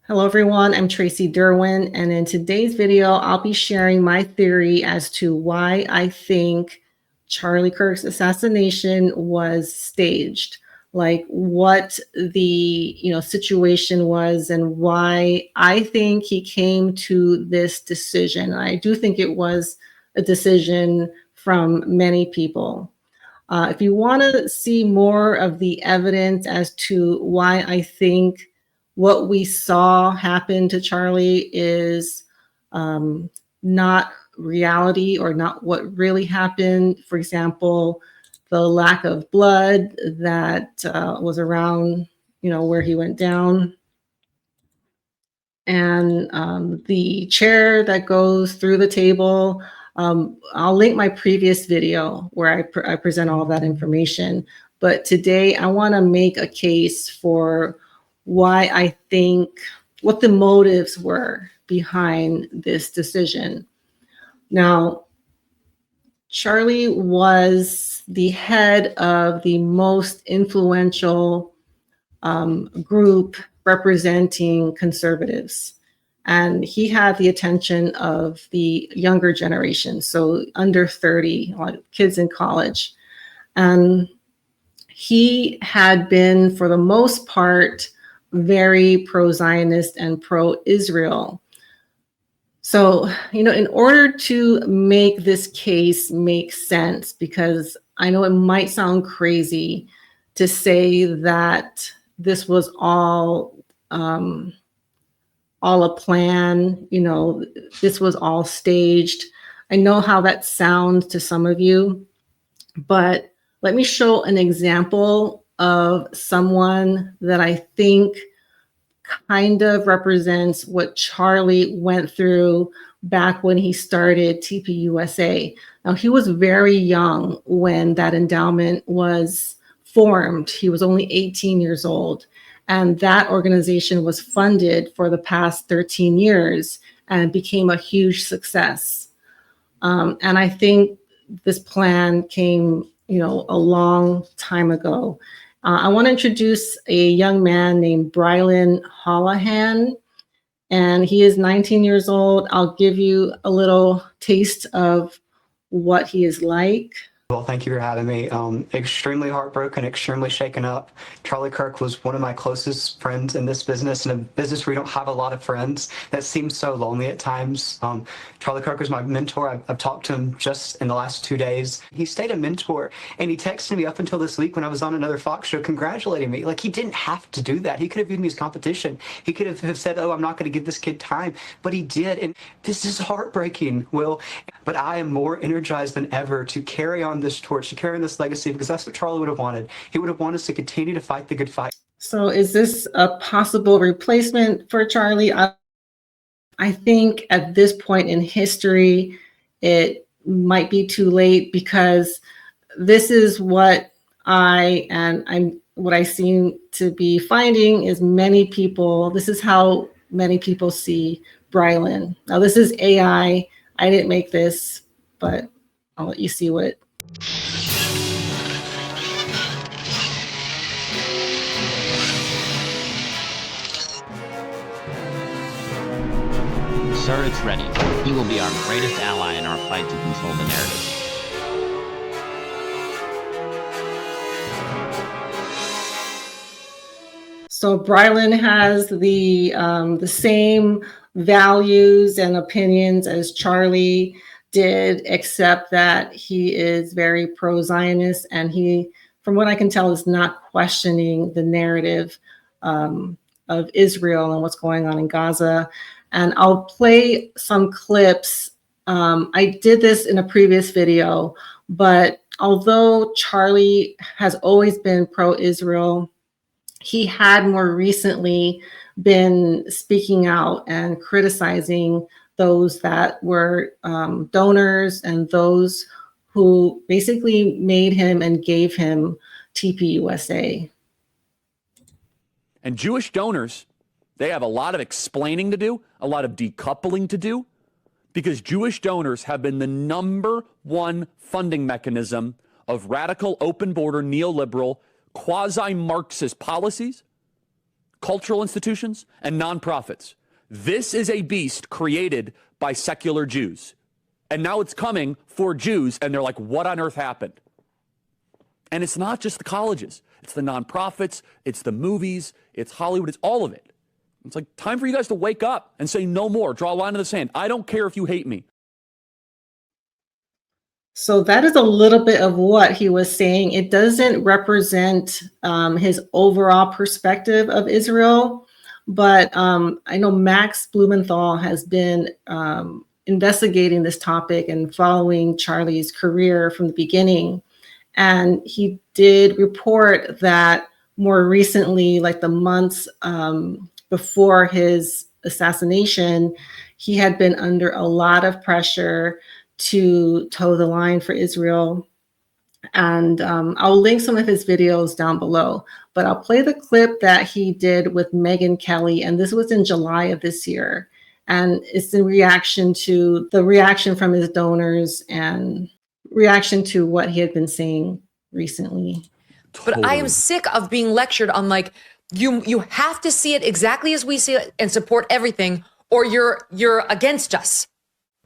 Hello, everyone. I'm Tracy Derwin, and in today's video, I'll be sharing my theory as to why I think Charlie Kirk's assassination was staged, like what the situation was, and why I think he came to this decision. I do think it was a decision from many people. If you want to see more of the evidence as to why I think what we saw happen to Charlie is not reality or not what really happened, for example, the lack of blood that was around, where he went down, and the chair that goes through the table. I'll link my previous video where I present all of that information. But today I want to make a case for why I think what the motives were behind this decision. Now, Charlie was the head of the most influential group representing conservatives. And he had the attention of the younger generation, so under 30, like kids in college. And he had been, for the most part, very pro-Zionist and pro-Israel. So, in order to make this case make sense, because I know it might sound crazy to say that this was all a plan, this was all staged. I know how that sounds to some of you, but let me show an example of someone that I think kind of represents what Charlie went through back when he started TPUSA. Now, he was very young when that endowment was formed. He was only 18 years old. And that organization was funded for the past 13 years and became a huge success. And I think this plan came, a long time ago. I want to introduce a young man named Brylan Holohan, and he is 19 years old. I'll give you a little taste of what he is like. Well, thank you for having me. Extremely heartbroken, extremely shaken up. Charlie Kirk was one of my closest friends in this business, in a business where you don't have a lot of friends. That seems so lonely at times. Charlie Kirk was my mentor. I've talked to him just in the last 2 days. He stayed a mentor, and he texted me up until this week when I was on another Fox show congratulating me. Like, he didn't have to do that. He could have viewed me as competition. He could have said, oh, I'm not going to give this kid time, but he did. And this is heartbreaking, Will. But I am more energized than ever to carry on this torch, to carry on this legacy, because that's what Charlie would have wanted. He would have wanted us to continue to fight the good fight. So is this a possible replacement for Charlie? I think at this point in history, it might be too late, because this is what what I seem to be finding is this is how many people see Brylan. Now, this is AI. I didn't make this, but I'll let you see what it. Sir, it's ready. He will be our greatest ally in our fight to control the narrative. So Brylan has the same values and opinions as Charlie did, except that he is very pro-Zionist, and he, from what I can tell, is not questioning the narrative of Israel and what's going on in Gaza. And I'll play some clips. I did this in a previous video, but although Charlie has always been pro-Israel, he had more recently been speaking out and criticizing those that were donors and those who basically made him and gave him TPUSA. And Jewish donors, they have a lot of explaining to do, a lot of decoupling to do, because Jewish donors have been the #1 funding mechanism of radical, open border, neoliberal, quasi-Marxist policies, cultural institutions, and nonprofits. This is a beast created by secular Jews. And now it's coming for Jews, and they're like, what on earth happened? And it's not just the colleges. It's the nonprofits, it's the movies, it's Hollywood, it's all of it. It's like time for you guys to wake up and say no more, draw a line in the sand. I don't care if you hate me. So that is a little bit of what he was saying. It doesn't represent his overall perspective of Israel, but I know Max Blumenthal has been investigating this topic and following Charlie's career from the beginning. And he did report that more recently, like the months before his assassination, he had been under a lot of pressure to toe the line for Israel. And I'll link some of his videos down below, but I'll play the clip that he did with Megyn Kelly. And this was in July of this year. And it's in reaction to the reaction from his donors and reaction to what he had been saying recently. But I am sick of being lectured on like, you have to see it exactly as we see it and support everything, or you're against us.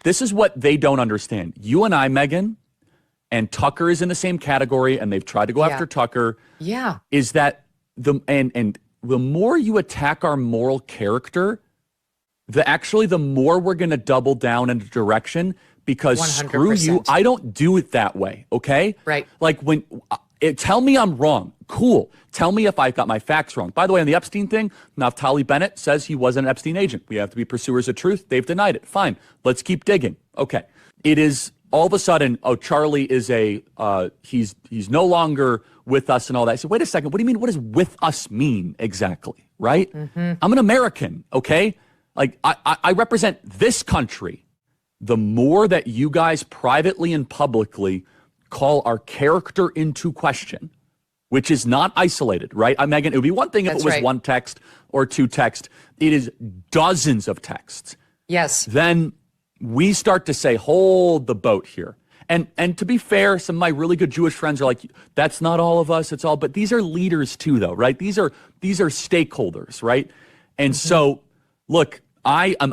This is what they don't understand. You and I, Megan, and Tucker is in the same category, and they've tried to go after Tucker. Yeah. Is that the more you attack our moral character, the more we're going to double down in a direction, because 100%. Screw you, I don't do it that way, okay? Right. Like tell me I'm wrong. Cool. Tell me if I got my facts wrong. By the way, on the Epstein thing, Naftali Bennett says he wasn't an Epstein agent. We have to be pursuers of truth. They've denied it. Fine. Let's keep digging. Okay. It is all of a sudden, Charlie is he's no longer with us and all that. I said, wait a second. What do you mean? What does with us mean exactly? Right? Mm-hmm. I'm an American. Okay. Like I represent this country. The more that you guys privately and publicly call our character into question, which is not isolated, right? Megan, it would be one thing if it was one text or two texts. It is dozens of texts. Yes. Then we start to say, hold the boat here. And to be fair, some of my really good Jewish friends are like, that's not all of us, it's all, but these are leaders too, though, right? These are stakeholders, right? And so, look, I'm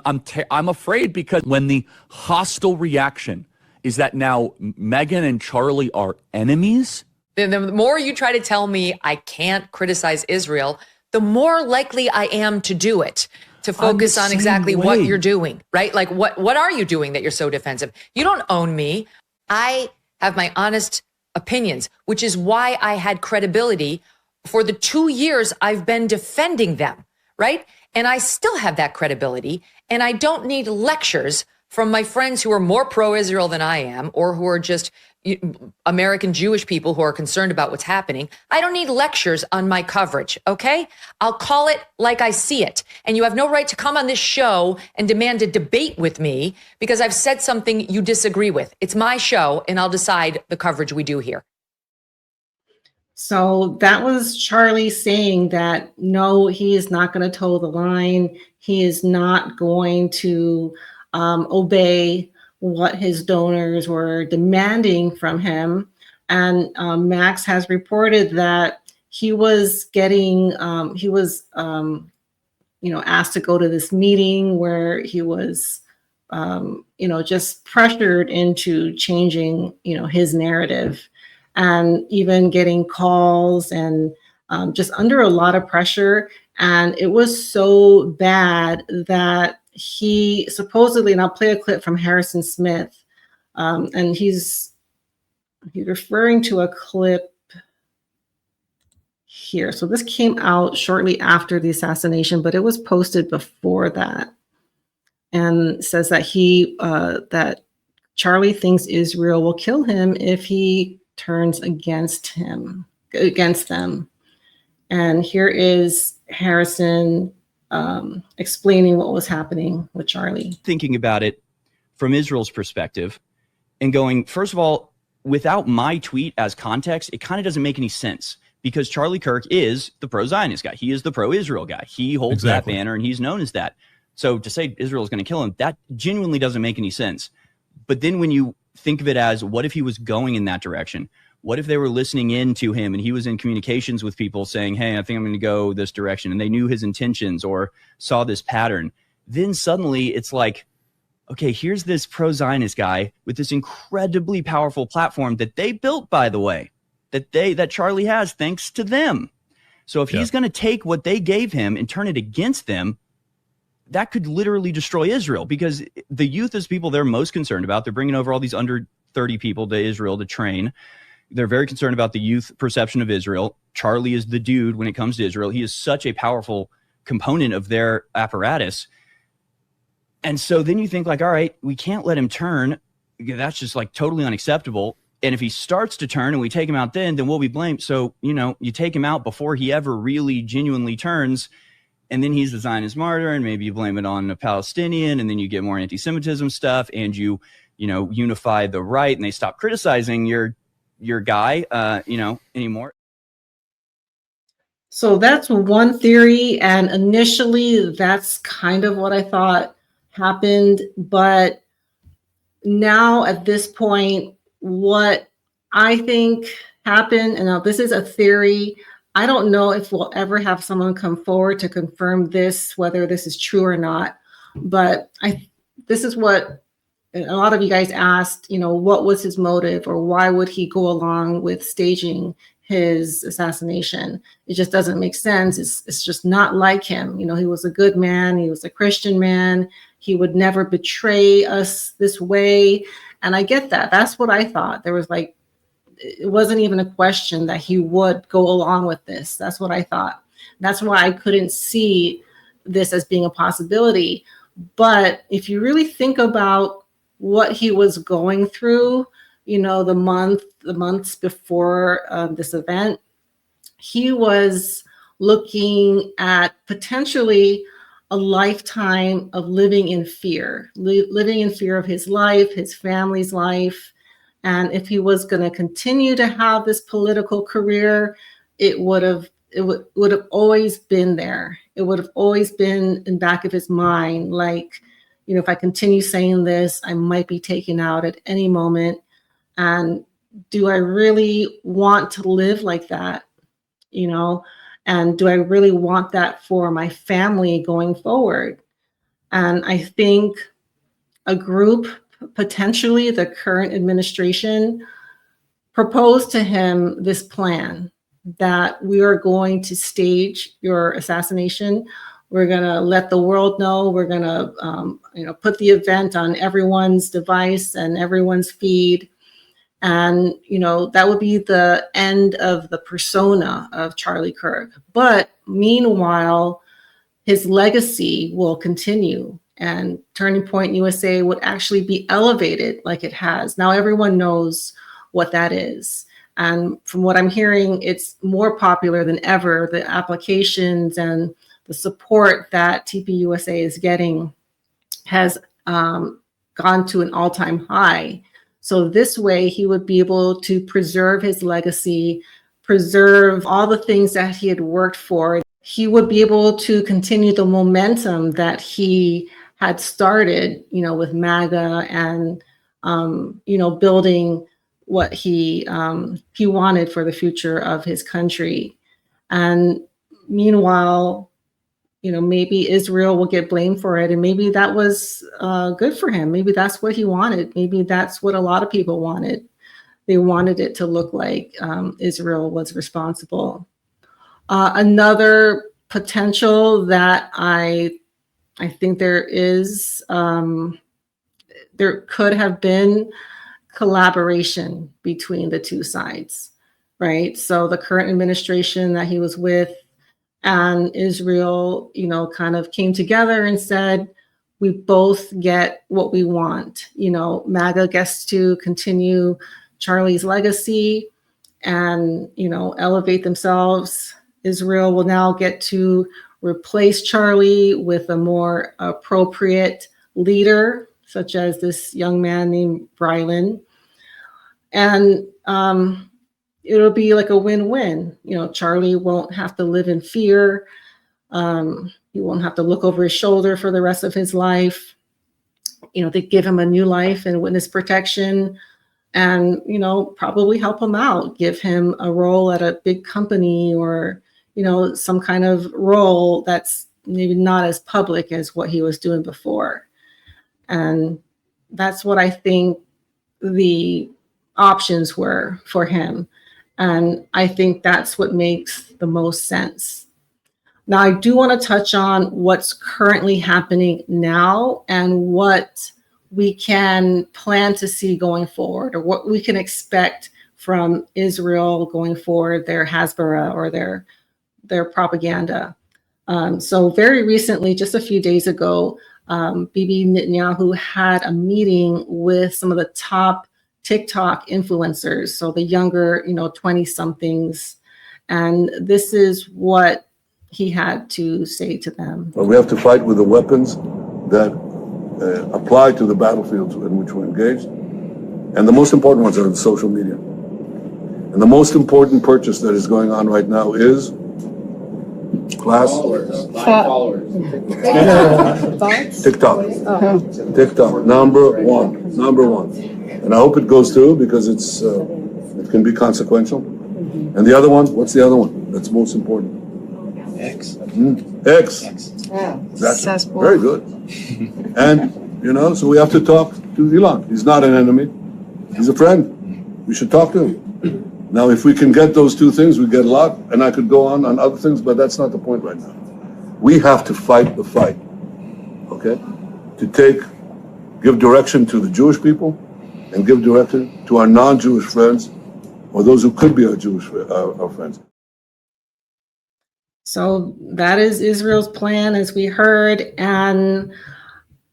afraid, because when the hostile reaction is that now Megyn and Charlie are enemies. The more you try to tell me I can't criticize Israel, the more likely I am to do it, to focus on exactly what you're doing, right? Like what are you doing that you're so defensive? You don't own me. I have my honest opinions, which is why I had credibility for the 2 years I've been defending them, right? And I still have that credibility, and I don't need lectures from my friends who are more pro-Israel than I am, or who are just American Jewish people who are concerned about what's happening. I don't need lectures on my coverage, okay? I'll call it like I see it. And you have no right to come on this show and demand a debate with me because I've said something you disagree with. It's my show, and I'll decide the coverage we do here. So that was Charlie saying that, no, he is not going to toe the line. He is not going to obey what his donors were demanding from him. And Max has reported that he was getting, asked to go to this meeting where he was, just pressured into changing, his narrative, and even getting calls and just under a lot of pressure. And it was so bad that he supposedly, and I'll play a clip from Harrison Smith, and he's referring to a clip here. So this came out shortly after the assassination, but it was posted before that, and says that that Charlie thinks Israel will kill him if he turns against them. And here is Harrison explaining what was happening with Charlie. Thinking about it from Israel's perspective and going, first of all, without my tweet as context, it kind of doesn't make any sense, because Charlie Kirk is the pro-Zionist guy. He is the pro-Israel guy. He holds that banner, and he's known as that. So to say Israel is going to kill him, that genuinely doesn't make any sense. But then when you think of it as, what if he was going in that direction? What if they were listening in to him and he was in communications with people saying, hey, I think I'm going to go this direction, and they knew his intentions or saw this pattern? Then suddenly it's like, okay, here's this pro-Zionist guy with this incredibly powerful platform that they built, by the way, that Charlie has thanks to them. So if he's going to take what they gave him and turn it against them, that could literally destroy Israel, because the youth is people they're most concerned about. They're bringing over all these under 30 people to Israel to train. They're very concerned about the youth perception of Israel. Charlie is the dude when it comes to Israel. He is such a powerful component of their apparatus. And so then you think like, all right, we can't let him turn. That's just like totally unacceptable. And if he starts to turn and we take him out then we'll be blamed. So, you take him out before he ever really genuinely turns, and then he's the Zionist martyr, and maybe you blame it on a Palestinian, and then you get more anti-Semitism stuff, and you unify the right, and they stop criticizing your guy, anymore. So that's one theory, and initially that's kind of what I thought happened. But now at this point, what I think happened, and now this is a theory, I don't know if we'll ever have someone come forward to confirm this, whether this is true or not, but this is what a lot of you guys asked, what was his motive, or why would he go along with staging his assassination? It just doesn't make sense. It's just not like him. He was a good man. He was a Christian man. He would never betray us this way. And I get that. That's what I thought. There was it wasn't even a question that he would go along with this. That's what I thought. That's why I couldn't see this as being a possibility. But if you really think about what he was going through, the months before this event, he was looking at potentially a lifetime of living in fear of his life, his family's life. And if he was going to continue to have this political career, it would have always been there. It would have always been in the back of his mind. If I continue saying this, I might be taken out at any moment. And do I really want to live like that? And do I really want that for my family going forward? And I think a group, potentially the current administration, proposed to him this plan that we are going to stage your assassination. We're going to let the world know. We're going to, put the event on everyone's device and everyone's feed. And, that would be the end of the persona of Charlie Kirk. But meanwhile, his legacy will continue, and Turning Point USA would actually be elevated like it has. Now everyone knows what that is. And from what I'm hearing, it's more popular than ever. The applications and the support that TPUSA is getting has gone to an all-time high. So this way he would be able to preserve his legacy, preserve all the things that he had worked for. He would be able to continue the momentum that he had started, with MAGA and, building what he wanted for the future of his country. And meanwhile, maybe Israel will get blamed for it. And maybe that was good for him. Maybe that's what he wanted. Maybe that's what a lot of people wanted. They wanted it to look like Israel was responsible. Another potential that I think there is, there could have been collaboration between the two sides, right? So the current administration that he was with and Israel, kind of came together and said, we both get what we want. MAGA gets to continue Charlie's legacy and, elevate themselves. Israel will now get to replace Charlie with a more appropriate leader, such as this young man named Brylan. And it'll be like a win-win. Charlie won't have to live in fear. He won't have to look over his shoulder for the rest of his life. They give him a new life and witness protection. and, probably help him out, give him a role at a big company or, some kind of role that's maybe not as public as what he was doing before. And that's what I think the options were for him. And I think that's what makes the most sense. Now, I do want to touch on what's currently happening now and what we can plan to see going forward, or what we can expect from Israel going forward, their Hasbara or their propaganda. So very recently, just a few days ago, Bibi Netanyahu had a meeting with some of the top TikTok influencers, so the younger, 20-somethings. And this is what he had to say to them. Well, we have to fight with the weapons that apply to the battlefields in which we're engaged. And the most important ones are in social media. And the most important purchase that is going on right now is class Followers. TikTok. TikTok, number one. And I hope it goes through because it can be consequential. And the other one, what's the other one that's most important? X. That's very good. And, so we have to talk to Elon. He's not an enemy. He's a friend. We should talk to him. Now, if we can get those two things, we get a lot. And I could go on other things, but that's not the point right now. We have to fight the fight, okay? To give direction to the Jewish people and give direction to our non-Jewish friends or those who could be our friends. So that is Israel's plan, as we heard. And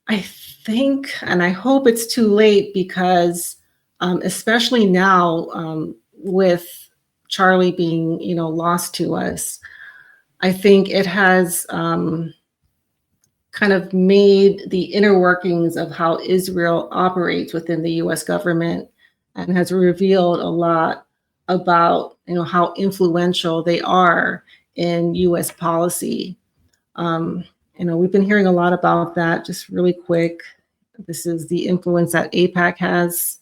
I think, and I hope it's too late because especially now with Charlie being, lost to us, I think it has kind of made the inner workings of how Israel operates within the U.S. government and has revealed a lot about, how influential they are in U.S. policy. We've been hearing a lot about that. Just really quick, this is the influence that AIPAC has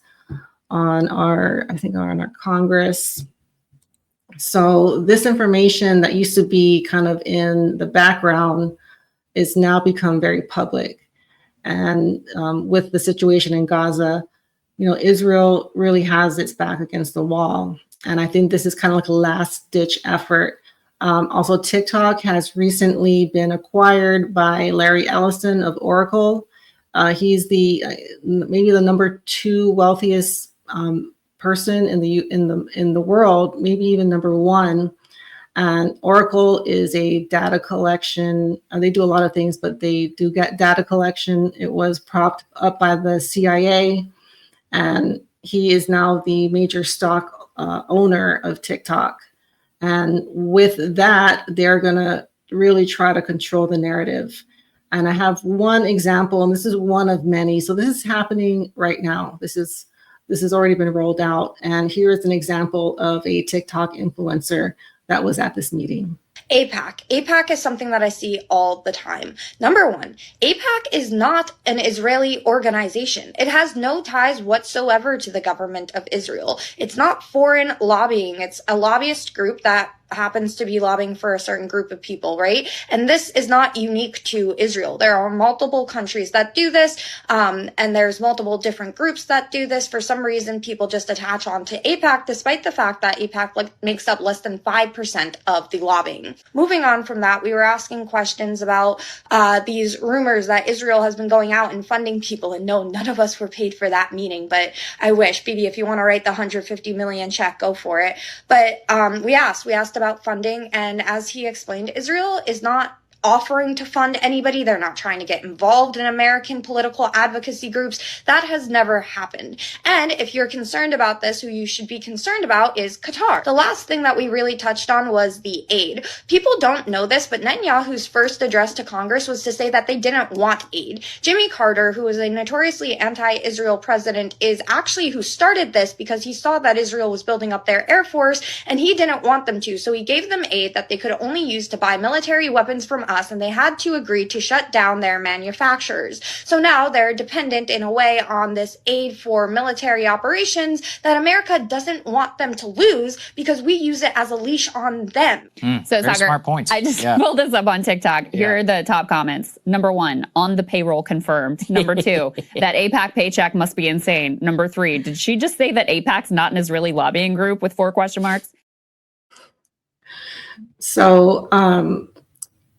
on our Congress. So this information that used to be kind of in the background is now become very public. And with the situation in Gaza, Israel really has its back against the wall. And I think this is kind of like a last ditch effort. Also, TikTok has recently been acquired by Larry Ellison of Oracle. He's maybe the number 2 wealthiest person in the world, maybe even number 1. And Oracle is a data collection. They do a lot of things, but they do get data collection. It was propped up by the CIA, and he is now the major stock owner of TikTok. And with that, they're going to really try to control the narrative. And I have one example, and this is one of many. So this is happening right now. This has already been rolled out. And here is an example of a TikTok influencer that was at this meeting. AIPAC is something that I see all the time. Number one, AIPAC is not an Israeli organization. It has no ties whatsoever to the government of Israel. It's not foreign lobbying. It's a lobbyist group that happens to be lobbying for a certain group of people, right? And this is not unique to Israel. There are multiple countries that do this, and there's multiple different groups that do this. For some reason, people just attach on to AIPAC, despite the fact that AIPAC makes up less than 5% of the lobbying. Moving on from that, we were asking questions about these rumors that Israel has been going out and funding people, and no, none of us were paid for that meeting, but I wish. Bibi, if you want to write the $150 million check, go for it. But we asked about funding, and as he explained, Israel is not offering to fund anybody. They're not trying to get involved in American political advocacy groups. That has never happened. And if you're concerned about this, who you should be concerned about is Qatar. The last thing that we really touched on was the aid. People don't know this, but Netanyahu's first address to Congress was to say that they didn't want aid. Jimmy Carter, who was a notoriously anti-Israel president, is actually who started this because he saw that Israel was building up their air force and he didn't want them to. So he gave them aid that they could only use to buy military weapons from impasse and they had to agree to shut down their manufacturers. So now they're dependent in a way on this aid for military operations that America doesn't want them to lose because we use it as a leash on them. So, Very Sagar, smart points. I just pulled this up on TikTok. Here are the top comments. Number 1, on the payroll confirmed. Number 2, that AIPAC paycheck must be insane. Number 3, did she just say that AIPAC's not an Israeli lobbying group with 4 question marks? So,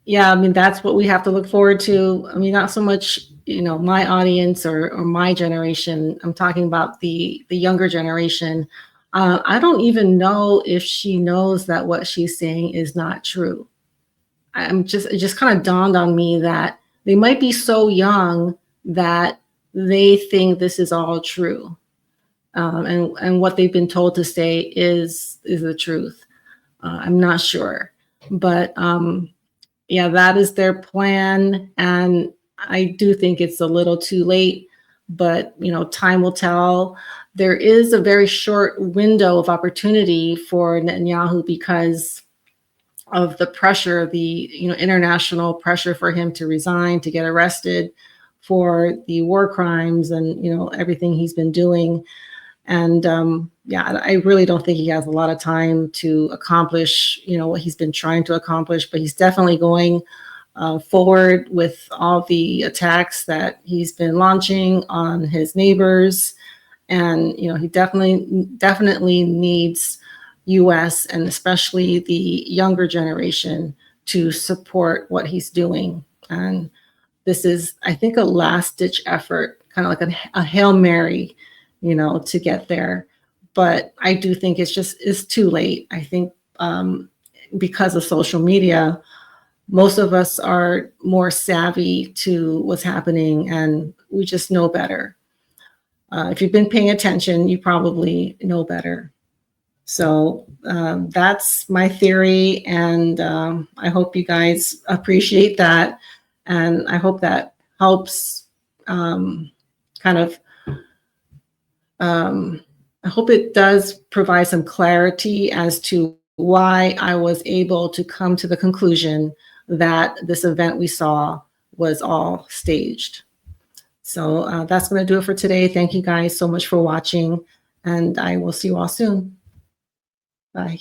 yeah, I mean, that's what we have to look forward to. I mean, not so much, my audience or my generation. I'm talking about the younger generation. I don't even know if she knows that what she's saying is not true. It just kind of dawned on me that they might be so young that they think this is all true. And what they've been told to say is the truth. I'm not sure, but yeah, that is their plan. And I do think it's a little too late, but time will tell. There is a very short window of opportunity for Netanyahu because of the pressure, the international pressure for him to resign, to get arrested for the war crimes and everything he's been doing. And yeah, I really don't think he has a lot of time to accomplish what he's been trying to accomplish, but he's definitely going forward with all the attacks that he's been launching on his neighbors. And he definitely needs US and especially the younger generation to support what he's doing. And this is, I think, a last-ditch effort, kind of like a Hail Mary, to get there. But I do think it's too late. I think because of social media, most of us are more savvy to what's happening and we just know better. If you've been paying attention, you probably know better. So that's my theory, and I hope you guys appreciate that, and I hope that helps I hope it does provide some clarity as to why I was able to come to the conclusion that this event we saw was all staged. So that's going to do it for today. Thank you guys so much for watching, and I will see you all soon. Bye.